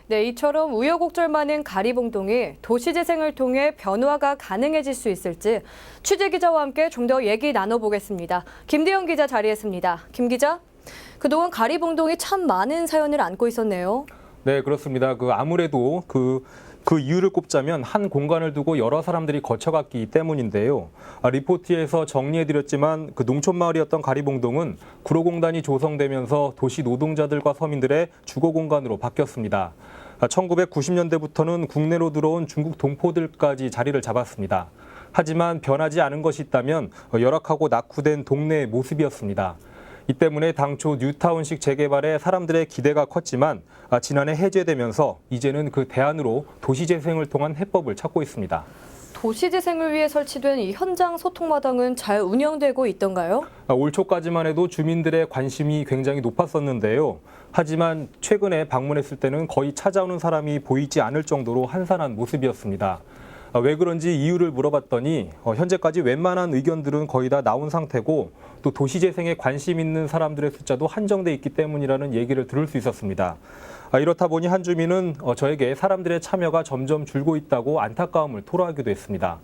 네, 이처럼 우여곡절 많은 가리봉동이 도시재생을 통해 변화가 가능해질 수 있을지 취재기자와 함께 좀 더 얘기 나눠보겠습니다. 김대영 기자 자리했습니다. 김 기자, 그동안 가리봉동이 참 많은 사연을 안고 있었네요. 네, 그렇습니다. 아무래도 그 이유를 꼽자면 한 공간을 두고 여러 사람들이 거쳐갔기 때문인데요. 리포트에서 정리해드렸지만 농촌 마을이었던 가리봉동은 구로공단이 조성되면서 도시 노동자들과 서민들의 주거 공간으로 바뀌었습니다. 1990년대부터는 국내로 들어온 중국 동포들까지 자리를 잡았습니다. 하지만 변하지 않은 것이 있다면 열악하고 낙후된 동네의 모습이었습니다. 이 때문에 당초 뉴타운식 재개발에 사람들의 기대가 컸지만 지난해 해제되면서 이제는 그 대안으로 도시재생을 통한 해법을 찾고 있습니다. 도시재생을 위해 설치된 이 현장 소통마당은 잘 운영되고 있던가요? 올 초까지만 해도 주민들의 관심이 굉장히 높았었는데요. 하지만 최근에 방문했을 때는 거의 찾아오는 사람이 보이지 않을 정도로 한산한 모습이었습니다. 왜 그런지 이유를 물어봤더니 현재까지 웬만한 의견들은 거의 다 나온 상태고 또 도시재생에 관심 있는 사람들의 숫자도 한정돼 있기 때문이라는 얘기를 들을 수 있었습니다. 이렇다 보니 한 주민은 저에게 사람들의 참여가 점점 줄고 있다고 안타까움을 토로하기도 했습니다.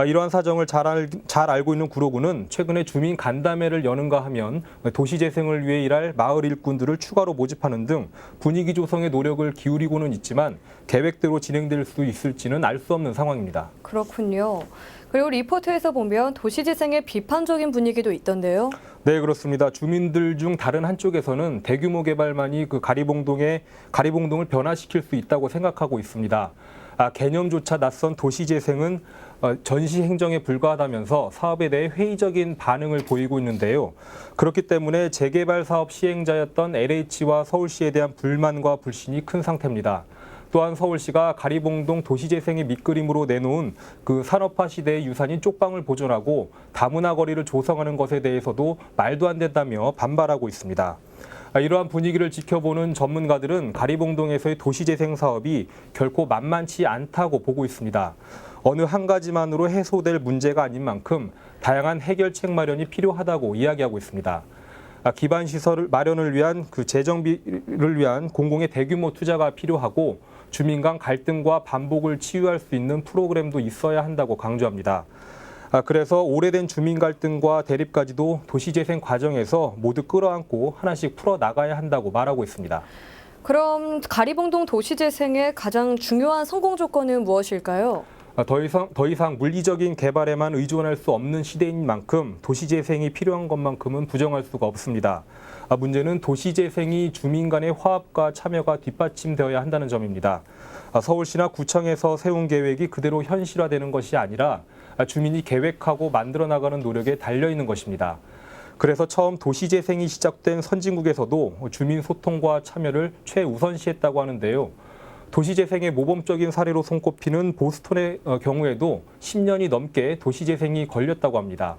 이러한 사정을 잘 알고 있는 구로구는 최근에 주민 간담회를 여는가 하면 도시재생을 위해 일할 마을 일꾼들을 추가로 모집하는 등 분위기 조성에 노력을 기울이고는 있지만 계획대로 진행될 수 있을지는 알 수 없는 상황입니다. 그렇군요. 그리고 리포트에서 보면 도시재생에 비판적인 분위기도 있던데요. 네, 그렇습니다. 주민들 중 다른 한쪽에서는 대규모 개발만이 가리봉동을 변화시킬 수 있다고 생각하고 있습니다. 개념조차 낯선 도시재생은 전시 행정에 불과하다면서 사업에 대해 회의적인 반응을 보이고 있는데요. 그렇기 때문에 재개발 사업 시행자였던 LH와 서울시에 대한 불만과 불신이 큰 상태입니다. 또한 서울시가 가리봉동 도시재생의 밑그림으로 내놓은 산업화 시대의 유산인 쪽방을 보존하고 다문화 거리를 조성하는 것에 대해서도 말도 안 된다며 반발하고 있습니다. 이러한 분위기를 지켜보는 전문가들은 가리봉동에서의 도시재생 사업이 결코 만만치 않다고 보고 있습니다. 어느 한 가지만으로 해소될 문제가 아닌 만큼 다양한 해결책 마련이 필요하다고 이야기하고 있습니다. 기반 시설 마련을 위한 재정비를 위한 공공의 대규모 투자가 필요하고 주민 간 갈등과 반복을 치유할 수 있는 프로그램도 있어야 한다고 강조합니다. 그래서 오래된 주민 갈등과 대립까지도 도시재생 과정에서 모두 끌어안고 하나씩 풀어나가야 한다고 말하고 있습니다. 그럼 가리봉동 도시재생의 가장 중요한 성공 조건은 무엇일까요? 더 이상 물리적인 개발에만 의존할 수 없는 시대인 만큼 도시재생이 필요한 것만큼은 부정할 수가 없습니다. 문제는 도시재생이 주민 간의 화합과 참여가 뒷받침되어야 한다는 점입니다. 서울시나 구청에서 세운 계획이 그대로 현실화되는 것이 아니라 주민이 계획하고 만들어 나가는 노력에 달려 있는 것입니다. 그래서 처음 도시재생이 시작된 선진국에서도 주민 소통과 참여를 최우선시했다고 하는데요. 도시재생의 모범적인 사례로 손꼽히는 보스턴의 경우에도 10년이 넘게 도시재생이 걸렸다고 합니다.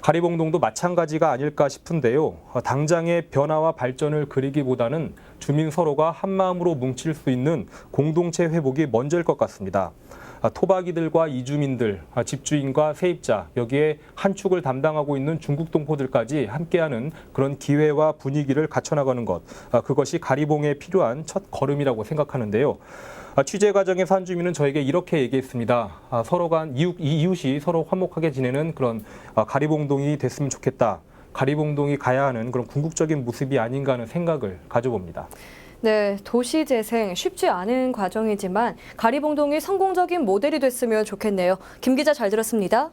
가리봉동도 마찬가지가 아닐까 싶은데요. 당장의 변화와 발전을 그리기보다는 주민 서로가 한마음으로 뭉칠 수 있는 공동체 회복이 먼저일 것 같습니다. 토박이들과 이주민들, 집주인과 세입자, 여기에 한 축을 담당하고 있는 중국 동포들까지 함께하는 그런 기회와 분위기를 갖춰나가는 것, 그것이 가리봉에 필요한 첫 걸음이라고 생각하는데요. 취재 과정에서 한 주민은 저에게 이렇게 얘기했습니다. 이웃이 서로 화목하게 지내는 그런 가리봉동이 됐으면 좋겠다. 가리봉동이 가야 하는 그런 궁극적인 모습이 아닌가 하는 생각을 가져봅니다. 네, 도시재생 쉽지 않은 과정이지만 가리봉동이 성공적인 모델이 됐으면 좋겠네요. 김 기자 잘 들었습니다.